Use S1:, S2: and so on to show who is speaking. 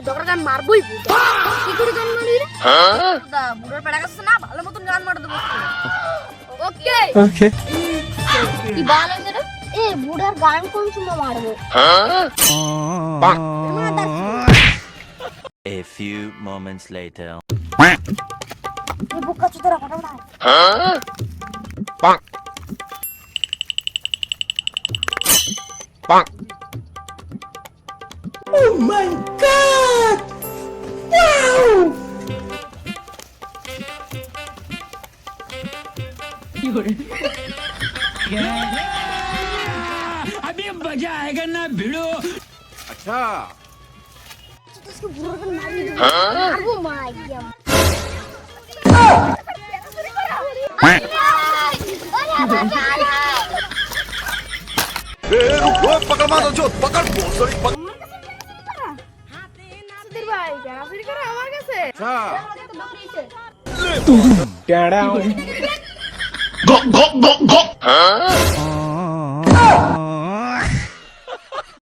S1: তোর গান মারবই কি করে গান মারবি রে দা বুড়ার পেড়া কাছে না ভালো মতন গান মার দেব ওকে
S2: ওকে
S1: কি ভালো হইছে রে এ বুড়ার গান কোন সময় মারবো
S3: A few moments later.
S1: এই বুকা চুদরা ফটাফট
S2: Oh my god! Wow!
S4: अभी मजा आएगा ना भिड़ो।
S5: अच्छा
S1: इसको बुढ़ा गान मारबी मारबो मार गया
S5: पकड़ मारो जो पकड़ सॉरी
S1: সুধীর ভাই গান চুরি করে আমার কাছে
S5: अच्छा
S2: Down.
S5: go go go go